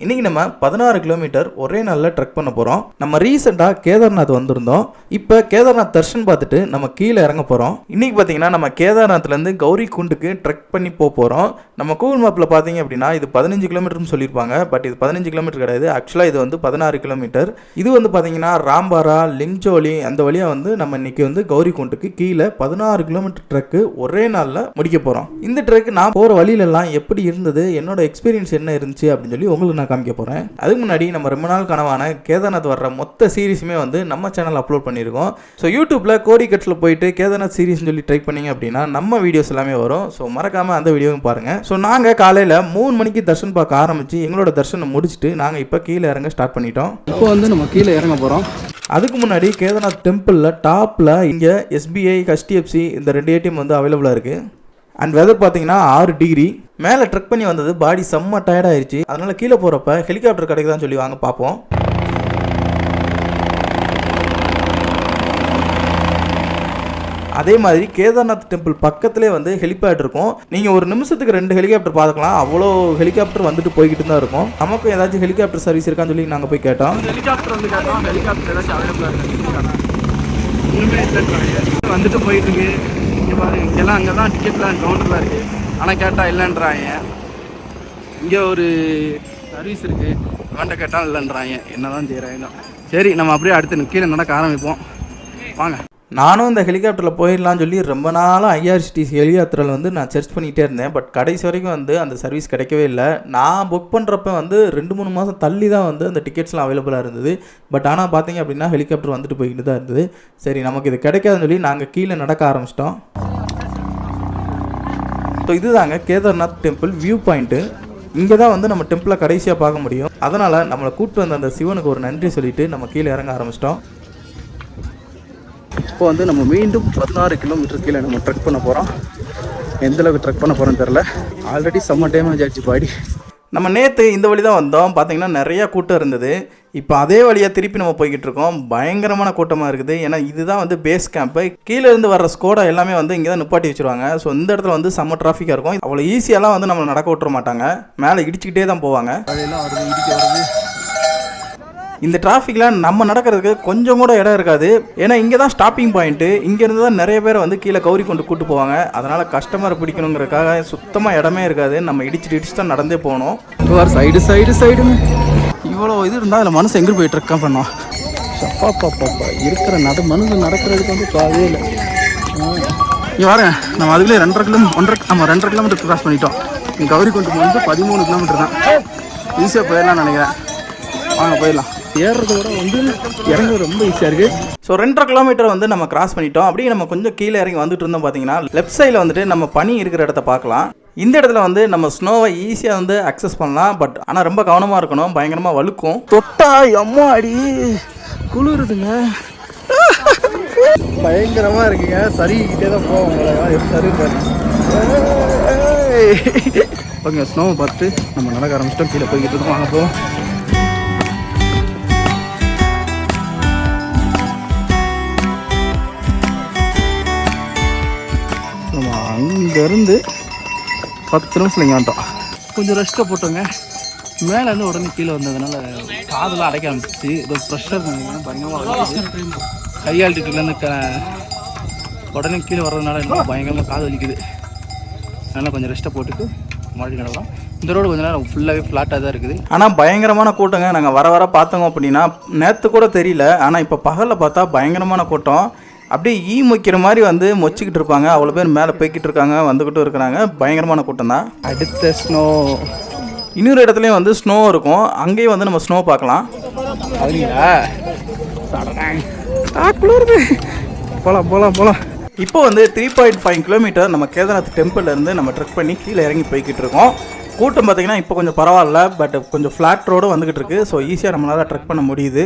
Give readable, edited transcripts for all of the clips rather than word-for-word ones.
இன்னைக்கு நம்ம 16 கிலோமீட்டர் ஒரே நாளில் ட்ரெக் பண்ண போகிறோம். நம்ம ரீசெண்டாக கேதார்நாத் வந்திருந்தோம். இப்போ கேதார்நாத் தர்ஷன் பார்த்துட்டு நம்ம கீழே இறங்க போகிறோம். இன்னைக்கு பார்த்தீங்கன்னா நம்ம கேதார்நாத்லேருந்து கௌரி குண்டுக்கு ட்ரெக் பண்ணி போகிறோம். நம்ம கூகுள் மேப்பில் பார்த்தீங்க அப்படின்னா இது 15 கிலோமீட்டர்னு சொல்லியிருப்பாங்க. பட் இது 15 கிலோமீட்டர் கிடையாது. ஆக்சுவலாக இது வந்து 16 கிலோமீட்டர். இது வந்து பார்த்தீங்கன்னா ராம்பாரா லிங்சோலி அந்த வழியாக வந்து நம்ம இன்னைக்கு வந்து கௌரி குண்டுக்கு கீழே 16 கிலோமீட்டர் ட்ரெக்கு ஒரே நாளில் முடிக்க போகிறோம். இந்த ட்ரெக் நான் போகிற வழியிலெல்லாம் எப்படி இருந்தது, என்னோட எக்ஸ்பீரியன்ஸ் என்ன இருந்துச்சு அப்படின்னு சொல்லி உங்களுக்கு நான் காமிக்க போகிறேன். அதுக்கு முன்னாடி நம்ம ரொம்ப நாள் கனவான கேதார்நாத் வர்ற மொத்த சீரீஸுமே வந்து நம்ம சேனல் அப்லோட் பண்ணியிருக்கோம். ஸோ யூடியூப்பில் கோடி கட்ஸில் போயிட்டு கேதார்நாத் சீரீஸ்னு சொல்லி ட்ரை பண்ணிங்க அப்படின்னா நம்ம வீடியோஸ் எல்லாமே வரும். ஸோ மறக்காமல் அந்த வீடியோவும் பாருங்கள். ஸோ நாங்கள் காலையில் 3 மணிக்கு தர்ஷன் பார்க்க ஆரம்பித்து எங்களோட தர்ஷனை முடிச்சுட்டு நாங்கள் இப்போ கீழே இறங்க ஸ்டார்ட் பண்ணிட்டோம். இப்போ வந்து நம்ம கீழே இறங்க போகிறோம். அதுக்கு முன்னாடி கேதார்நாத் டெம்பிளில் டாப்பில் இங்கே SBI HDFC இந்த 2 ATM வந்து அவைலபிளாக இருக்குது. அண்ட் வெதர் பார்த்தீங்கன்னா 6 டிகிரி. மேலே ட்ரெக் பண்ணி வந்தது பாடி செம்ம டயர்டாகிடுச்சு. அதனால் கீழே போகிறப்ப ஹெலிகாப்டர் கிடைக்குதான்னு சொல்லி வாங்க பார்ப்போம். அதே மாதிரி கேதார்நாத் டெம்பிள் பக்கத்துலேயே வந்து ஹெலிபேட் இருக்கும். நீங்கள் ஒரு நிமிஷத்துக்கு 2 ஹெலிகாப்டர் பார்த்துக்கலாம். அவ்வளோ ஹெலிகாப்டர் வந்துட்டு போய்கிட்டு தான் இருக்கும். நமக்கும் ஏதாச்சும் ஹெலிகாப்டர் சர்வீஸ் இருக்கான்னு சொல்லி நாங்கள் போய் கேட்டோம். ஹெலிகாப்டர் வந்து கேட்டோம். ஹெலிகாப்டர் ஏதாச்சும் அவைலபிளாக இருக்குது வந்துட்டு போயிட்டு இருக்கு. இங்கே பாருங்க, இங்கெல்லாம் அங்கே தான் டிக்கெட்லாம் கவுண்டர்லாம் இருக்குது. ஆனால் கேட்டால் இல்லைன்றாங்க. இங்கே ஒரு சர்வீஸ் இருக்குது, வேண்ட கேட்டால் இல்லைன்றாங்க. என்ன தான் செய்கிறாங்க. சரி, நம்ம அப்படியே அடுத்து கீழே நடக்க ஆரம்பிப்போம். வாங்க. நானும் இந்த ஹெலிகாப்டரில் போயிடலான்னு சொல்லி ரொம்ப நாளாக IRCTC ஹெலிகாப்டரில் வந்து நான் சர்ச் பண்ணிகிட்டே இருந்தேன். பட் கடைசி வரைக்கும் வந்து அந்த சர்வீஸ் கிடைக்கவே இல்லை. நான் புக் பண்ணுறப்ப வந்து 2-3 மாதம் தள்ளி தான் வந்து அந்த டிக்கெட்ஸ்லாம் அவைலபிளாக இருந்தது. பட் ஆனால் பார்த்தீங்க அப்படின்னா ஹெலிகாப்டர் வந்துட்டு போய்கிட்டு தான் இருந்தது. சரி, நமக்கு இது கிடைக்காதுன்னு சொல்லி நாங்கள் கீழே நடக்க ஆரம்பிச்சிட்டோம். ஸோ இதுதாங்க கேதார்நாத் டெம்பிள் வியூ பாயிண்ட்டு. இங்கே தான் வந்து நம்ம டெம்பிளை கடைசியாக பார்க்க முடியும். அதனால் நம்மளை கூப்பிட்டு வந்த அந்த சிவனுக்கு ஒரு நன்றி சொல்லிவிட்டு நம்ம கீழே இறங்க ஆரம்பிச்சிட்டோம். இப்போ வந்து நம்ம மீண்டும் 16 கிலோமீட்டர் கீழே நம்ம ட்ரெக் பண்ண போகிறோம். எந்தளவுக்கு ட்ரெக் பண்ண போகிறோன்னு தெரில. ஆல்ரெடி செம்ம டேமேஜ் ஆகிடுச்சு பாடி. நம்ம நேற்று இந்த வழி தான் வந்தோம். பார்த்திங்கன்னா நிறையா கூட்டம் இருந்தது. இப்போ அதே வழியாக திருப்பி நம்ம போய்கிட்டு இருக்கோம். பயங்கரமான கூட்டமாக இருக்குது. ஏன்னா இதுதான் வந்து பேஸ் கேம்ப்பு. கீழே இருந்து வர்ற ஸ்கோடா எல்லாமே வந்து இங்கே தான் நிப்பாட்டி வச்சுருவாங்க. ஸோ இந்த இடத்துல வந்து செம்ம டிராஃபிக்காக இருக்கும். அவ்வளோ ஈஸியாலாம் வந்து நம்மளை நடக்க விட்டுற மாட்டாங்க. மேலே இடிச்சுக்கிட்டே தான் போவாங்க. அதெல்லாம் வருது, இடிக்க வருது. இந்த டிராஃபிக்கில் நம்ம நடக்கிறதுக்கு கொஞ்சம் கூட இடம் இருக்காது. ஏன்னா இங்கே தான் ஸ்டாப்பிங் பாயிண்ட்டு. இங்கேருந்து தான் நிறைய பேர் வந்து கீழே கௌரி கொண்டு கூட்டு போவாங்க. அதனால் கஸ்டமரை பிடிக்கணுங்கிறதுக்காக சுத்தமாக இடமே இருக்காது. நம்ம இடிச்சு தான் நடந்தே போகணும். சைடுன்னு இவ்வளோ இது இருந்தால் அதில் மனசு எங்கே போய் ட்ரெக் பண்ணோம். பாப்பா இருக்கிற மனுஷன் நடக்கிறதுக்கு வந்து பாவே இல்லை. இங்கே வரேன், நம்ம அதுக்குள்ளே 2.5 கிலோமீட்டர் கிராஸ் பண்ணிட்டோம். இங்கே கௌரி கொண்டு வந்து 13 கிலோமீட்டர் தான். ஈஸியாக போயிடலாம்னு நினைக்கிறேன். வாங்க போயிடலாம். ஏறுறத விட வந்து இறங்க ரொம்ப ஈஸியாக இருக்குது. ஸோ 2.5 கிலோமீட்டர் வந்து நம்ம கிராஸ் பண்ணிட்டோம். அப்படியே நம்ம கொஞ்சம் கீழே இறங்கி வந்துட்டு இருந்தோம். பார்த்தீங்கன்னா லெஃப்ட் சைடில் வந்துட்டு நம்ம பனி இருக்கிற இடத்த பார்க்கலாம். இந்த இடத்துல வந்து நம்ம ஸ்னோவை ஈஸியாக வந்து அக்சஸ் பண்ணலாம். பட் ஆனால் ரொம்ப கவனமாக இருக்கணும். பயங்கரமாக வழுக்கும். தொட்டா அம்மா அடி குளிருதுங்க. பயங்கரமாக இருக்குங்க. சரிக்கிட்டே தான் போவோம். சரி ஓகே, ஸ்னோவை பார்த்து நம்ம நடக்க ஆரம்பிச்சிட்டோம். கீழே போய்கிட்டு இருக்கோம். வாங்க போவோம். அங்கேருந்து 10 நிமிஷம் இங்கே வந்துட்டோம். கொஞ்சம் ரெஸ்ட்டை போட்டோங்க. மேலேருந்து உடனே கீழே வந்ததுனால காதெல்லாம் அடைக்க ஆரம்பிச்சிச்சு. இது ப்ரெஷர் பயங்கரமாக ஹை ஆல்டிட்யூட்லேருந்து உடனே கீழே வர்றதுனால என்ன பயங்கரமாக காது வலிக்குது. அதனால் கொஞ்சம் ரெஸ்ட்டை போட்டுட்டு மறுபடியும் நடக்கலாம். இந்த ரோடு கொஞ்சம் நேரம் ஃபுல்லாகவே ஃப்ளாட்டாக தான் இருக்குது. ஆனால் பயங்கரமான கூட்டங்க. நாங்கள் வர பார்த்தோங்க அப்படின்னா நேற்று கூட தெரியல. ஆனால் இப்போ பகலில் பார்த்தா பயங்கரமான கூட்டம். அப்படியே மொய்க்கிற மாதிரி வந்து மொச்சிக்கிட்டு இருப்பாங்க. அவ்வளோ பேர் மேலே போய்கிட்டு இருக்காங்க, வந்துக்கிட்டும் இருக்கிறாங்க. பயங்கரமான கூட்டம் தான். அடுத்த ஸ்னோ இன்னொரு இடத்துலையும் வந்து ஸ்னோ இருக்கும். அங்கேயும் வந்து நம்ம ஸ்னோ பார்க்கலாம். போகலாம். இப்போ வந்து 3.5 கிலோமீட்டர் நம்ம கேதார்நாத் டெம்பிள்லேருந்து நம்ம ட்ரெக் பண்ணி கீழே இறங்கி போய்கிட்டு இருக்கோம். கூட்டம் பார்த்திங்கன்னா இப்போ கொஞ்சம் பரவாயில்ல. பட் கொஞ்சம் ஃப்ளாட் ரோடு வந்துக்கிட்டு இருக்குது. ஸோ ஈஸியாக நம்மளால் ட்ரெக் பண்ண முடியுது.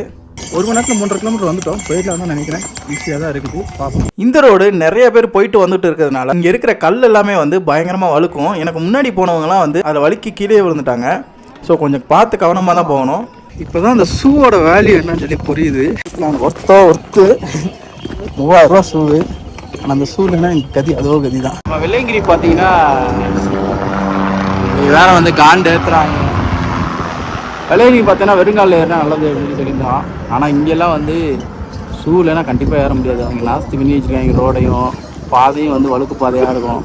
1 மணி நேரத்தில் 3.5 கிலோமீட்டர் வந்துட்டோம். போயிடலாம் தான் நினைக்கிறேன். ஈஸியாக தான் இருக்குது. பார்ப்போம். இந்த ரோடு நிறைய பேர் போயிட்டு வந்துட்டு இருக்கிறதுனால இங்கே இருக்கிற கல் எல்லாமே வந்து பயங்கரமாக வழுக்கும். எனக்கு முன்னாடி போனவங்கலாம் வந்து அதில் வழுக்கி கீழே விழுந்துட்டாங்க. ஸோ கொஞ்சம் பார்த்து கவனமாக தான் போகணும். இப்போ தான் அந்த ஷூவோட வேல்யூ என்னன்னு சொல்லி புரியுது. நான் ஒர்த்து 3000 ரூபா ஷூவு. ஆனால் அந்த ஷூலன்னா எனக்கு கதி அதோ கதி தான். நம்ம வெள்ளையங்கிரி பார்த்தீங்கன்னா வேற வந்து காண்டு ஏற்றுறாங்க. விலையை பார்த்தீங்கன்னா வெறுங்காலில் ஏறினா நல்லது அப்படின்னு சொல்லியிருந்தான். ஆனால் இங்கெல்லாம் வந்து ஷூ இல்லைன்னா கண்டிப்பாக ஏற முடியாது. அவங்க நாஸ்தி பண்ணி வச்சுருக்காங்க. ரோடையும் பாதையும் வந்து வழுக்கு பாதையாக இருக்கும்.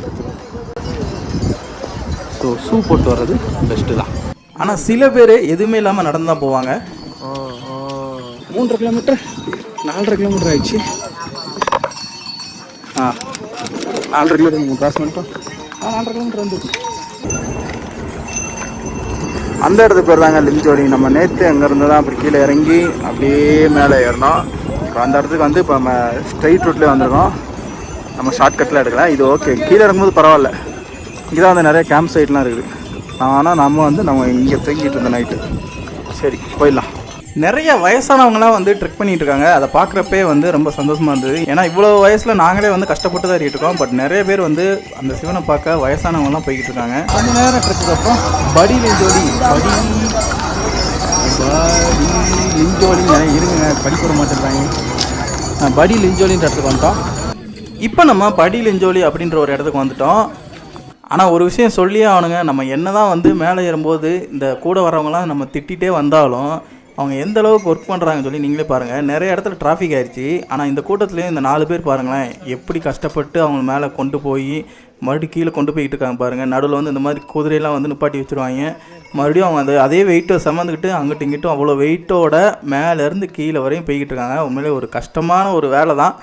ஸோ ஷூ போட்டு வர்றது பெஸ்ட்டு தான். ஆனால் சில பேர் எதுவுமே இல்லாமல் நடந்து தான் போவாங்க. 3.5 கிலோமீட்டர் 4.5 கிலோமீட்டர் ஆயிடுச்சு. 4.5 கிலோமீட்டர் கிராஸ் பண்ணிட்டோம். 4.5 கிலோமீட்டர் வந்து அந்த இடத்துக்கு பேர் தாங்க லிஞ்சோடி. நம்ம நேற்று அங்கேருந்து தான் அப்படி கீழே இறங்கி அப்படியே மேலே ஏறினோம். இப்போ அந்த இடத்துக்கு வந்து இப்போ நம்ம ஸ்ட்ரைட் ரூட்லேயே வந்திருக்கோம். நம்ம ஷார்ட்கட்டில் எடுக்கலாம். இது ஓகே. கீழே இறங்கும்போது பரவாயில்ல. இங்கே தான் வந்து நிறைய கேம்ப் சைட்லாம் இருக்குது. ஆனால் நம்ம இங்கே தூங்கிட்டு இருந்தோம் நைட்டு. சரி போயிடலாம். நிறைய வயசானவங்களாம் வந்து ட்ரெக் பண்ணிட்டு இருக்காங்க. அதை பார்க்குறப்பே வந்து ரொம்ப சந்தோஷமாக இருந்தது. ஏன்னா இவ்வளோ வயசில் நாங்களே வந்து கஷ்டப்பட்டு தான் ஏறிட்டு இருக்கோம். பட் நிறைய பேர் வந்து அந்த சிவனை பார்க்க வயசானவங்கலாம் போய்கிட்டு இருக்காங்க. கொஞ்சம் நேரம் ட்ரெக்கு அப்புறம் படி லிஞ்சோடி இருங்க படிக்கூட மாட்டேங்கிறாங்க. படி லிஞ்சோலின்ற இடத்துக்கு வந்துட்டோம். இப்போ நம்ம படி லிஞ்சோலி அப்படின்ற ஒரு இடத்துக்கு வந்துட்டோம். ஆனால் ஒரு விஷயம் சொல்லியே ஆகணுங்க. நம்ம என்ன தான் வந்து மேலே ஏறும்போது இந்த கூட வரவங்களாம் நம்ம திட்டிகிட்டே வந்தாலும் அவங்க எந்த அளவுக்கு ஒர்க் பண்ணுறாங்கன்னு சொல்லி நீங்களே பாருங்கள். நிறைய இடத்துல டிராஃபிக் ஆயிடுச்சு. ஆனால் இந்த கூட்டத்துலேயும் இந்த 4 பேர் பாருங்களேன் எப்படி கஷ்டப்பட்டு அவங்க மேலே கொண்டு போய் மறுபடியும் கீழே கொண்டு போய்கிட்டு இருக்காங்க பாருங்கள். நடுவில் வந்து இந்த மாதிரி குதிரையெல்லாம் வந்து நிப்பாட்டி வச்சுருவாங்க. மறுபடியும் அவங்க அதே வெயிட்டை சுமந்துக்கிட்டு அங்கிட்டும் இங்கிட்டும் அவ்வளோ வெயிட்டோட மேலேருந்து கீழே வரையும் போய்கிட்டு இருக்காங்க. உண்மையிலே ஒரு கஷ்டமான ஒரு வேலை தான்.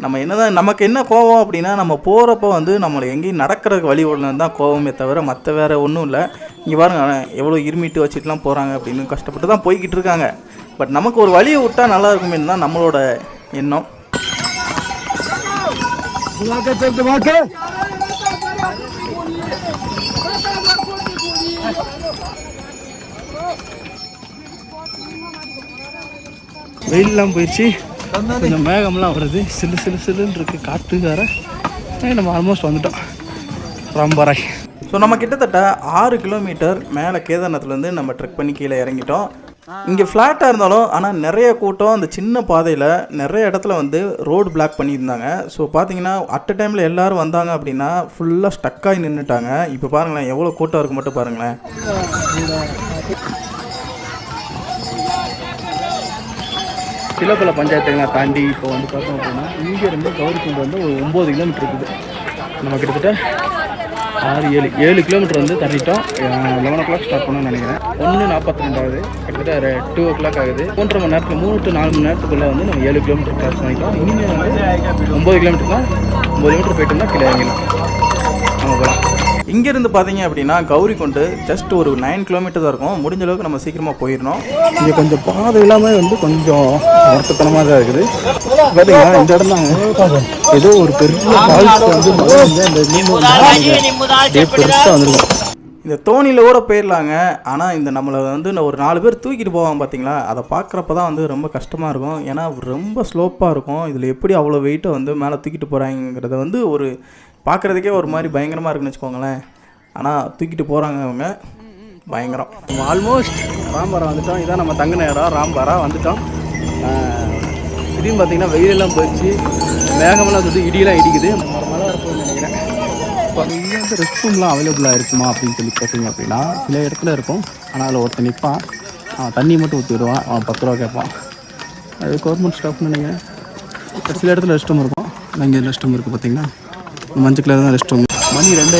நம்ம என்னதான் நமக்கு என்ன கோவம் அப்படின்னா, நம்ம போகிறப்போ வந்து நம்மளை எங்கேயும் நடக்கிறதுக்கு வழி விடலன்னு தான் கோவமே தவிர மற்ற வேறு ஒன்றும் இல்லை. இங்கே பாருங்க எவ்வளோ இருமிட்டு வச்சுட்டுலாம் போகிறாங்க அப்படின்னு கஷ்டப்பட்டு தான் போய்கிட்டு இருக்காங்க. பட் நமக்கு ஒரு வழியை விட்டால் நல்லா இருக்குமே தான் நம்மளோட எண்ணம். வெயிலெலாம் போயிடுச்சு. கொஞ்சம் மேகம்லாம் வருது. சில்லுன்னு இருக்குது. காற்று வேறு. நம்ம ஆல்மோஸ்ட் வந்துட்டோம் ராம்பாராய். ஸோ நம்ம கிட்டத்தட்ட 6 கிலோமீட்டர் மேலே கேதார்நாத்லேருந்து நம்ம ட்ரெக் பண்ணி கீழே இறங்கிட்டோம். இங்கே ஃப்ளாட்டாக இருந்தாலும் ஆனால் நிறைய கூட்டம். அந்த சின்ன பாதையில் நிறைய இடத்துல வந்து ரோடு பிளாக் பண்ணியிருந்தாங்க. ஸோ பார்த்தீங்கன்னா அட் அ டைமில் எல்லோரும் வந்தாங்க அப்படின்னா ஃபுல்லாக ஸ்டக்காகி நின்றுட்டாங்க. இப்போ பாருங்களேன் எவ்வளோ கூட்டம் இருக்கு மட்டும் பாருங்களேன். சிலப்பல பஞ்சாயத்துலாம் தாண்டி இப்போ வந்து பார்த்தோம் அப்படின்னா இங்கேருந்து கௌரிக்குண்டு வந்து ஒரு 9 கிலோமீட்டர் இருக்குது. நம்ம கிட்டத்தட்ட 7 கிலோமீட்டர் வந்து தள்ளிட்டோம். 11 o'clock ஸ்டார்ட் பண்ணணும்னு நினைக்கிறேன். 1:42 ஆகுது. கிட்டத்தட்ட 2 o'clock ஆகுது. 3.5 மணி நேரத்தில் 3 to 4 மணி நேரத்துக்குள்ளே வந்து நம்ம 7 கிலோமீட்டர் கிராஸ் பண்ணிட்டோம். இனிமேல் வந்து 9 கிலோமீட்டர் தான். 9 கிலோமீட்டர் போயிட்டோம்னா கீழே இறங்கிடலாம். நம்ம போகலாம். இங்கேருந்து பார்த்தீங்க அப்படின்னா கௌரிக்குண்டு ஜஸ்ட் ஒரு 9 கிலோமீட்டர் தான் இருக்கும். முடிஞ்ச அளவுக்கு நம்ம சீக்கிரமாக போயிடணும். இங்கே கொஞ்சம் பாதை இல்லாமல் வந்து கொஞ்சம் வருத்தத்தனமாக தான் இருக்குது. பார்த்தீங்கன்னா இந்த இடம் தாங்க ஏதோ ஒரு பெரிய ஃபால்ஸ் வந்து பெருசாக வந்துருக்கும். இந்த தோணியில் கூட போயிடலாங்க. ஆனால் இந்த நம்மளை வந்து ஒரு 4 பேர் தூக்கிட்டு போவாங்க பார்த்தீங்களா, அதை பார்க்குறப்ப தான் வந்து ரொம்ப கஷ்டமாக இருக்கும். ஏன்னா ரொம்ப ஸ்லோப்பாக இருக்கும். இதில் எப்படி அவ்வளோ வெயிட்டை வந்து மேலே தூக்கிட்டு போகிறாங்கிறத வந்து ஒரு பார்க்குறதுக்கே ஒரு மாதிரி பயங்கரமாக இருக்குன்னு வச்சுக்கோங்களேன். ஆனால் தூக்கிட்டு போகிறாங்க அவங்க பயங்கரம். ஆல்மோஸ்ட் ராம்பாரா வந்துட்டோம். இதான் நம்ம தங்கின இடம். ராம்பாரா வந்துட்டோம். திடீர்னு பார்த்தீங்கன்னா வெயிலெல்லாம் போயிடுச்சு. மேகமெல்லாம் சுற்றி இடியெல்லாம் இடிக்குது. மழை வரப்போகுதுன்னு நினைக்கிறேன். இப்போ இங்கே வந்து ரெஸ்ட் ரூம்லாம் அவைலபிளாக இருக்குமா அப்படின்னு சொல்லி பார்த்தீங்க அப்படின்னா சில இடத்துல இருக்கும். ஆனால் அதில் ஒருத்தர் நிற்பான். தண்ணி மட்டும் ஊற்றி விடுவான். அவன் 10 ரூபா கேட்பான். அது கவர்மெண்ட் ஸ்டாஃப்னு நினைக்கிறேன். சில இடத்துல ரெஸ்ட் ரூம் இருக்கும். இங்கே ரெஸ்ட் ரூம் இருக்குது பார்த்தீங்கன்னா மஞ்சள் கலர் தான் ரெஸ்ட் ரூம். மணி 2:00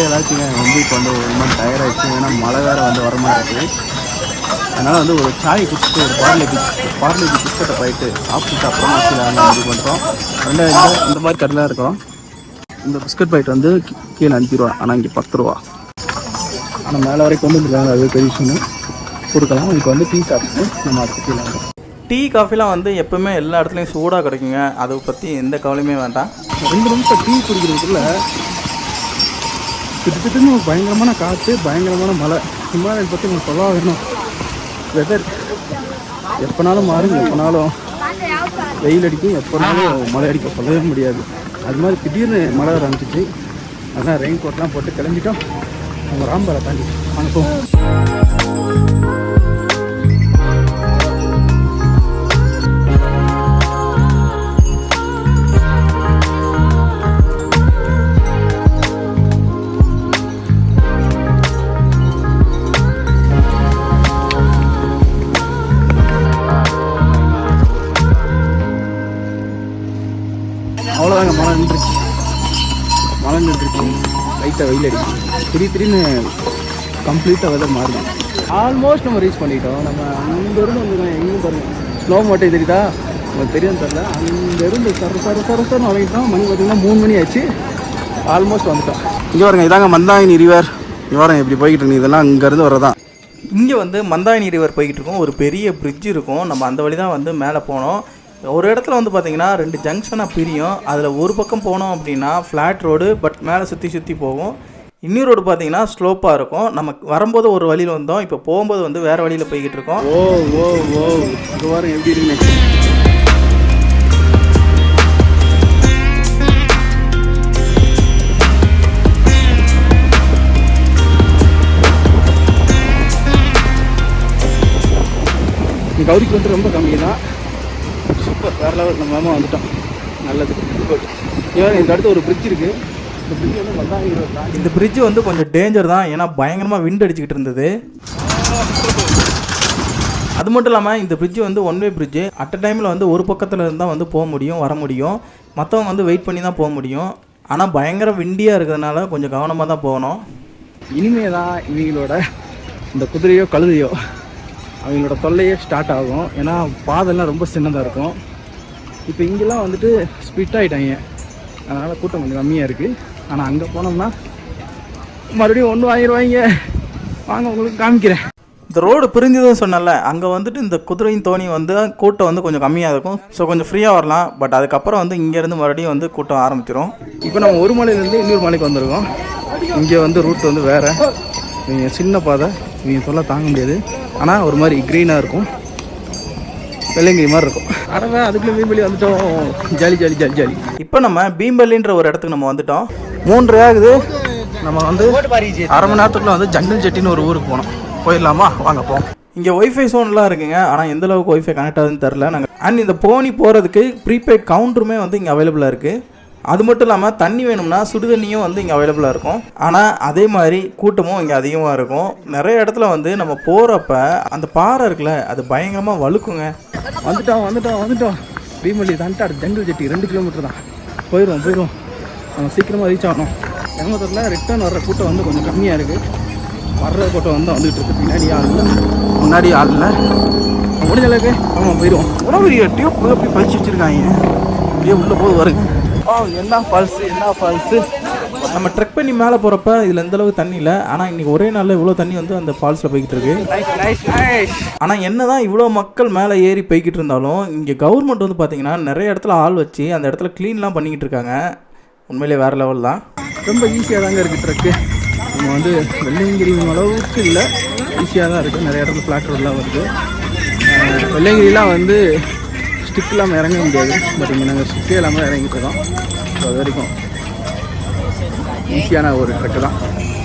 வந்து இப்போ வந்து ஒரு மாதிரி டயர்டாகிடுச்சு. ஏன்னா மழை வேறு வந்து வர மாதிரி இருக்குது. அதனால் வந்து ஒரு சாய் குடிச்சிட்டு ஒரு பார்லேஜி பிஸ்கட்டை போயிட்டு சாப்பிட்டுட்டு அப்புறமா இது பண்ணுறோம். இந்த மாதிரி கடையில் இருக்கிறோம். இந்த பிஸ்கட் பாக்கெட் வந்து கீழே அனுப்பிடுவா. ஆனால் இங்கே 10 ரூபா. ஆனால் மேலே வரைக்கும் கொண்டு வந்துருக்காங்க. அது பெரிய விஷயம் கொடுக்கலாம். இப்போ வந்து டீ சாப்பிட்டு நம்ம அதுக்கு கீழே வந்தோம். டீ காஃபிலாம் வந்து எப்போவுமே எல்லா இடத்துலையும் சூடாக கிடைக்குங்க. அதை பற்றி எந்த கவலையுமே வேண்டாம். 2 நிமிஷம் டீ குடிக்கிறதுக்குள்ள கிட்டத்தட்ட பயங்கரமான காற்று, பயங்கரமான மழை. ஹிமாலயன் பற்றி நம்ம சொல்ல வேணும். வெதர் எப்போனாலும் மாறும், எப்போனாலும் வெயில் அடிக்கும், எப்போனாலும் மழை அடிக்க சொல்லவே முடியாது. அது மாதிரி திடீர்னு மழை வர ஆரம்பிச்சிச்சு. அதனால் ரெயின் கோட்லாம் போட்டு கிளம்பிட்டோம். நம்ம ராம்பாரா தாண்டி அனுப்புவோம். லைட்டாக வெயில் அடிக்கும் திடீர்னு கம்ப்ளீட்டாக வெதர் மாறுது. ஆல்மோஸ்ட் நம்ம ரீச் பண்ணிட்டோம். நம்ம அங்கேருந்து வந்துடும் எங்கேயும் பாருங்கள் ஸ்னோ மட்டும் தெரியுதா உங்களுக்கு தெரியும் தெரில. அங்கேருந்து சரன்னு வரைக்கும் மணி பார்த்திங்கன்னா 3 மணி ஆச்சு. ஆல்மோஸ்ட் வந்துட்டோம். இங்கே பாருங்க இதாங்க மந்தாகினி ரிவர். இங்கே பாருங்க இப்படி போய்கிட்டு இருக்கு. இதெல்லாம் அங்கேருந்து வரதான். இங்கே வந்து மந்தாகினி ரிவர் போய்கிட்டு இருக்கோம். ஒரு பெரிய பிரிட்ஜ் இருக்கும். நம்ம அந்த வழி தான் வந்து மேலே போனோம். ஒரு இடத்துல வந்து பார்த்திங்கன்னா 2 ஜங்ஷனாக பிரியும். அதில் ஒரு பக்கம் போனோம் அப்படின்னா ஃப்ளாட் ரோடு, பட் மேலே சுற்றி போகும். இன்னொரு ரோடு பார்த்தீங்கன்னா ஸ்லோப்பாக இருக்கும். நம்ம வரும்போது ஒரு வழியில் வந்தோம், இப்போ போகும்போது வந்து வேறு வழியில் போய்கிட்டு இருக்கோம். ஓ இது வாரம் எப்படி இருக்குன்னு கௌரிக்கு வந்து ரொம்ப கம்மி தான். சூப்பர் வேறு லெவல். நம்ம மாமா வந்துட்டோம். நல்லது. இதுக்கு அடுத்து ஒரு பிரிட்ஜ் இருக்குது. இந்த பிரிட்ஜ் வந்து மந்தாகினி ரிவர் தான். இந்த பிரிட்ஜ் வந்து கொஞ்சம் டேஞ்சர் தான், ஏன்னா பயங்கரமாக விண்ட் அடிச்சுக்கிட்டு இருந்தது. அது மட்டும் இல்லாமல் இந்த பிரிட்ஜ் வந்து 1 வே பிரிட்ஜு. அட் அ டைமில் வந்து ஒரு பக்கத்தில் இருந்தால் வந்து போக முடியும், வர முடியும். மற்றவங்க வந்து வெயிட் பண்ணி தான் போக முடியும். ஆனால் பயங்கர விண்டியாக இருக்கிறதுனால கொஞ்சம் கவனமாக தான் போகணும். இனிமே தான் இவங்களோட இந்த குதிரையோ கழுதையோ அவங்களோட தொல்லையே ஸ்டார்ட் ஆகும். ஏன்னா பாதெல்லாம் ரொம்ப சின்னதாக இருக்கும். இப்போ இங்கெல்லாம் வந்துட்டு ஸ்பிட் ஆகிட்டாங்க, அதனால் கூட்டம் கொஞ்சம் கம்மியாக இருக்குது. ஆனால் அங்கே போனோம்னா மறுபடியும் ஒன்று வாங்கிடுவாங்க. வாங்க உங்களுக்கு காமிக்கிறேன். இந்த ரோடு பிரிஞ்சதுன்னு சொன்னல, அங்கே வந்துட்டு இந்த குதிரையும் தோணி வந்து கூட்டம் வந்து கொஞ்சம் கம்மியாக இருக்கும். ஸோ கொஞ்சம் ஃப்ரீயாக வரலாம். பட் அதுக்கப்புறம் வந்து இங்கேருந்து மறுபடியும் வந்து கூட்டம் ஆரம்பிச்சிடும். இப்போ நம்ம ஒரு மலையிலேருந்து இன்னொரு மலைக்கு வந்திருக்கோம். இங்கே வந்து ரூட் வந்து வேறு. இவங்க சின்ன பாதை, இவங்க தொல்லை தாங்க முடியாது. ஆனால் ஒரு மாதிரி க்ரீனாக இருக்கும், வெள்ளைங்கிரி மாதிரி இருக்கும். அடவே அதுக்குள்ளே பீம்பள்ளி வந்துட்டோம். Jolly jolly jolly jolly. இப்போ நம்ம பீம்பள்ளின்ற ஒரு இடத்துக்கு நம்ம வந்துட்டோம். 3 ஆகுது. நம்ம வந்து 1/2 மணி நேரத்துக்குள்ள வந்து ஜங்கல் ஜெட்டின்னு ஒரு ஊருக்கு போனோம். போயிடலாமா? வாங்க போவோம். இங்கே ஒய்ஃபை ஜோன்லாம் இருக்குங்க. ஆனால் எந்த அளவுக்கு ஒய்ஃபை கனெக்ட் ஆகுதுன்னு தெரில நாங்கள். அண்ட் இந்த போனி போகிறதுக்கு ப்ரீபெய்ட் கவுண்டருமே வந்து இங்கே அவைலபிளாக இருக்குது. அது மட்டும் இல்லாமல் தண்ணி வேணும்னா சுடு தண்ணியும் வந்து இங்கே அவைலபிளாக இருக்கும். ஆனால் அதே மாதிரி கூட்டமும் இங்கே அதிகமாக இருக்கும். நிறைய இடத்துல வந்து நம்ம போகிறப்ப அந்த பாறை இருக்குல்ல, அது பயங்கரமாக வழுக்குங்க. வந்துட்டோம். பீம்பள்ளி தாண்டிட்டு அடுத்த ஜங்கல் ஜெட்டி 2 கிலோமீட்டர் தான். போயிடுவோம். நம்ம சீக்கிரமாக ரீச் ஆகணும். எங்கத்தில் ரிட்டர்ன் வர்ற கூட்டம் வந்து கொஞ்சம் கம்மியாக இருக்குது. வர்ற கூட்டம் வந்து வந்துகிட்டு இருக்கு. பின்னாடி ஆள் இல்லை, முன்னாடி ஆள் இல்லை. முடிஞ்ச அளவுக்கு ஆமாம் போயிடுவோம். உணவு டியூப் அப்படி பதிச்சு வச்சுருக்காங்க. அப்படியே உள்ளே போது வருங்க. என்ன ஃபால்ஸு. நம்ம ட்ரெக் பண்ணி மேலே போகிறப்ப இதில் எந்த அளவுக்கு தண்ணி இல்லை. ஆனால் இன்றைக்கி ஒரே நாளில் இவ்வளோ தண்ணி வந்து அந்த ஃபால்ஸில் போய்கிட்டு இருக்கு. ஆனால் என்ன தான் இவ்வளோ மக்கள் மேலே ஏறி போய்கிட்டு இருந்தாலும் இங்கே கவர்மெண்ட் வந்து பார்த்திங்கன்னா நிறைய இடத்துல ஆள் வச்சு அந்த இடத்துல க்ளீன்லாம் பண்ணிக்கிட்டு இருக்காங்க. உண்மையிலே வேறு லெவல் தான். ரொம்ப ஈஸியாக தாங்க இருக்குது ட்ரெக்கு. நம்ம வந்து வெள்ளையங்கிரி அளவுக்கு இல்லை, ஈஸியாக தான் இருக்குது. நிறைய இடத்துல ஃப்ளாட் ரோடெலாம் வருது. வெள்ளையங்கிரிலாம் வந்து ஸ்டிக் இல்லாமல் இறங்க முடியாது. பட் இங்கே நாங்கள் ஸ்டிக்கே இல்லாமல் இறங்கிட்டு இருக்கோம். ஸோ அது வரைக்கும் ஈஸியான ஒரு ட்ரெக்கு தான்.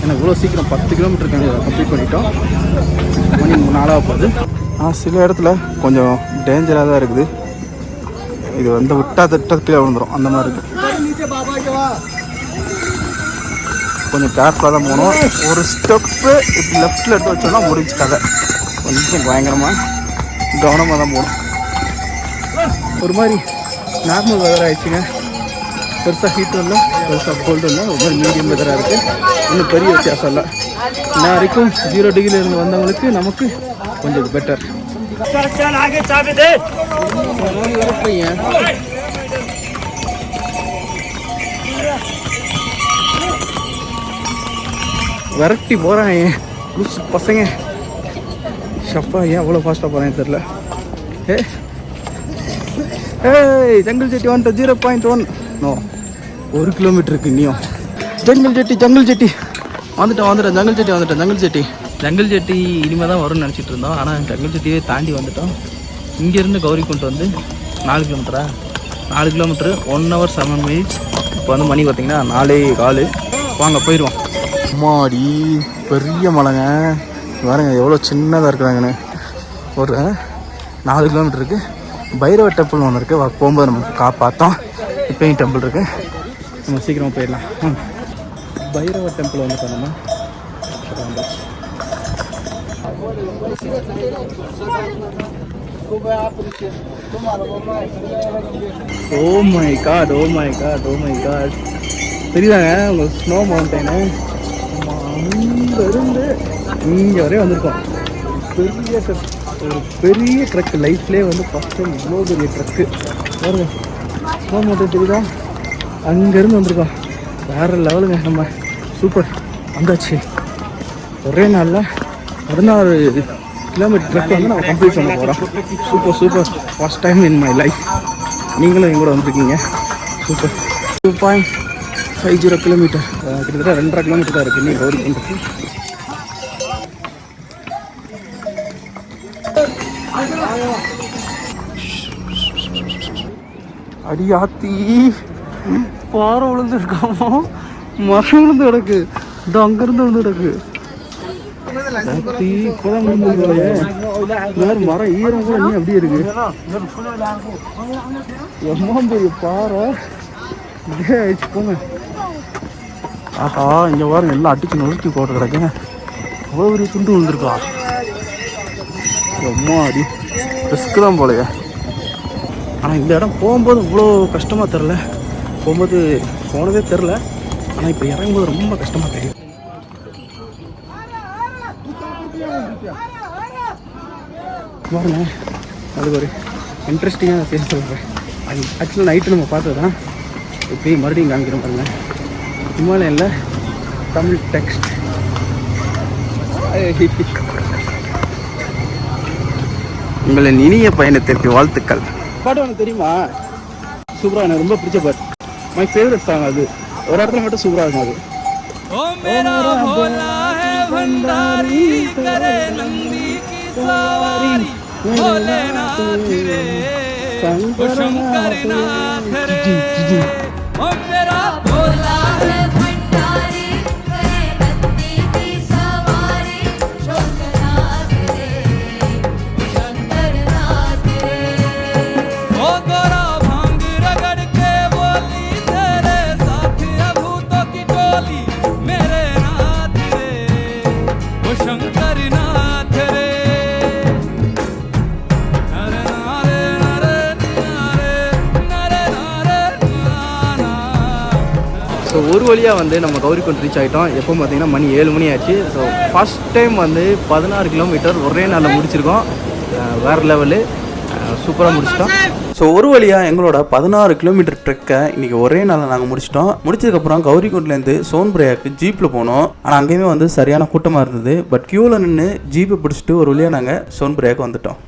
ஏன்னா இவ்வளோ சீக்கிரம் 10 கிலோமீட்டருக்கு கம்ப்ளீட் பண்ணிட்டோம். மணி 4 போகுது. சில இடத்துல கொஞ்சம் டேஞ்சராக தான் இருக்குது. இது வந்து விட்டா திட்டத்தில் விழுந்துடும், அந்த மாதிரி இருக்குது. கொஞ்சம் கேர்ஃபுல்லாக தான் போகணும். ஒரு ஸ்டெப்பு இப்படி லெஃப்ட்டில் எடுத்து வச்சோன்னா முடிஞ்சு கதை. கொஞ்சம் பயங்கரமாக கவனமாக தான் போகணும். ஒரு மாதிரி நார்மல் வெதர் ஆகிடுச்சுங்க. பெருசாக ஹீட்டும் இல்லை, பெருசாக கோல்டும் இல்லை. ஒரு மாதிரி மீடியம் வெதராக இருக்குது. இன்னும் பெரிய வித்தியாசம் இல்லை. இன்ன வரைக்கும் 0 டிகிரியில் இருந்து வந்தவங்களுக்கு நமக்கு கொஞ்சம் பெட்டர். விரட்டி போகிறாங்க பசங்க. ஷப்பா ஏன் அவ்வளோ ஃபாஸ்ட்டாக போகிறேன்னு தெரில. ஜங்கல் ஜெட்டி வந்துட்டு 0.1 நோ 1 கிலோமீட்டருக்கு இன்னும். ஜங்கல் ஜெட்டி வந்துட்டோம். ஜங்கல் ஜெட்டி இனிமேல் தான் வரும்னு நினச்சிட்டு இருந்தோம். ஆனால் ஜங்கல் ஜெட்டியே தாண்டி வந்துட்டோம். இங்கேருந்து கௌரிக்குண்ட் வந்து 4 கிலோமீட்டரா? 4 கிலோமீட்டரு 1 hour 7 minutes. இப்போ வந்து மணி பார்த்திங்கன்னா 4:15. வாங்க போயிடுவோம். அம்மாடி பெரிய மலைங்க பாருங்க, எவ்வளோ சின்னதாக இருக்கிறாங்கன்னு. ஒரு 4 கிலோமீட்டருக்கு பைரவ டெம்பிள்னு ஒன்று இருக்குது. போகும்போது நம்ம பார்த்தோம். இப்போயும் டெம்பிள் இருக்குது. நம்ம சீக்கிரமாக போயிடலாம். பைரவ டெம்பிள் வந்து நம்ம ஓ மை காட். தெரியுதாங்க உங்கள் ஸ்னோ மவுண்டனு அங்கேருந்து இங்கே வரையும் வந்திருக்கோம். பெரிய ஒரு பெரிய ட்ரக் லைஃப்லேயே வந்து ஃபஸ்ட் டைம் இவ்வளோ பெரிய ட்ரக்கு பாருங்க. ஸ்னோ மவுண்டன் தெரியுதா? அங்கேருந்து வந்திருக்கோம். வேறு லெவலுங்க. நம்ம சூப்பர் வந்தாச்சு. ஒரே நாளில் 16 கிலோமீட்டர் ட்ரக் வந்து நம்ம கம்ப்ளீட் பண்ண போகிறோம். Super first time in my life. நீங்களும் என் கூட வந்துருக்கீங்க. சூப்பர். 2.50 கிலோமீட்டர், கிட்டத்தட்ட 2.5 கிலோமீட்டர் தான் இருக்குது நீ கௌரி குண்டுக்கு. அடியாத்தி பாறை விழுந்து இருக்காமோ, மரம் விழுந்து கிடக்கு. இந்த அங்கேருந்து விழுந்து கிடக்கு. இப்போதான் விழுந்து மரம் ஈரம் கூட இன்னும் அப்படியே இருக்கு. எம்மா பெரிய பாறை இதே ஆயிடுச்சு போங்க. ஆஹா, இங்கே பாருங்க எல்லாம் அடிச்சு நொறுக்கி போட்டு கிடக்குங்க. அவ்வளோ பெரிய துண்டு விழுந்துருக்கா. எம்மா அடி ரிஸ்க்கு தான் போலையே. ஆனால் இந்த இடம் போகும்போது இவ்வளோ கஷ்டமாக தெரில. போகும்போது போனதே தெரில. ஆனால் இப்போ இறங்கும்போது ரொம்ப கஷ்டமாக தெரியும். பாருங்க, அது ஒரு இன்ட்ரெஸ்டிங்கான ஃபேஸ் சொல்கிறேன். அது ஆக்சுவலாக நைட்டு நம்ம பார்த்தது தான். இப்போயும் மறுபடியும் காமிக்கிறோம் பாருங்க. ஹிமாலயனில் தமிழ் டெக்ஸ்ட். உங்களின் இனிய பயணத்திற்கு வாழ்த்துக்கள். பாட்டு உனக்கு தெரியுமா? சூப்பராக, எனக்கு ரொம்ப பிடிச்ச பாட்டு. மை ஃபேவரட் சாங் அது. ஒரு இடத்துல மட்டும் சூப்பராக இருக்கும் அது. ओ मेरा भोला है भंडारी करे नंदी की सवारी भोलेनाथ रे ओ शंकर नाथ रे ओ मेरा भोला है भंडारी करे नंदी की सवारी शंकरनाथ रे शंकरनाथ रे ओ गोरा भांग रगड़ के बोली तेरे साथ अभूतों की टोली मेरे नाथ रे वो शंकर नाथ रे नरे नारे नरे नारे नरे नारे नाना. ஸோ ஒரு வழியாக வந்து நம்ம கௌரிகுண்ட் ரீச் ஆகிட்டோம். எப்போ பார்த்தீங்கன்னா மணி 7 மணி ஆச்சு. ஸோ ஃபஸ்ட் டைம் வந்து 16 கிலோமீட்டர் ஒரே நாளில் முடிச்சிருக்கோம். வேறு லெவலு, சூப்பராக முடிச்சிட்டோம். ஸோ ஒரு வழியாக எங்களோட 16 கிலோமீட்டர் ட்ரெக்கை இன்றைக்கி ஒரே நாளில் நாங்கள் முடிச்சிட்டோம். முடிச்சதுக்கப்புறம் கௌரிகுண்ட்லேருந்து சோன்பிரயாக்கு ஜீப்பில் போனோம். ஆனால் அங்கேயுமே வந்து சரியான கூட்டமாக இருந்தது. பட் க்யூவில் நின்று ஜீப்பை பிடிச்சிட்டு ஒரு வழியாக நாங்கள் சோன்பிரயாக்கு வந்துட்டோம்.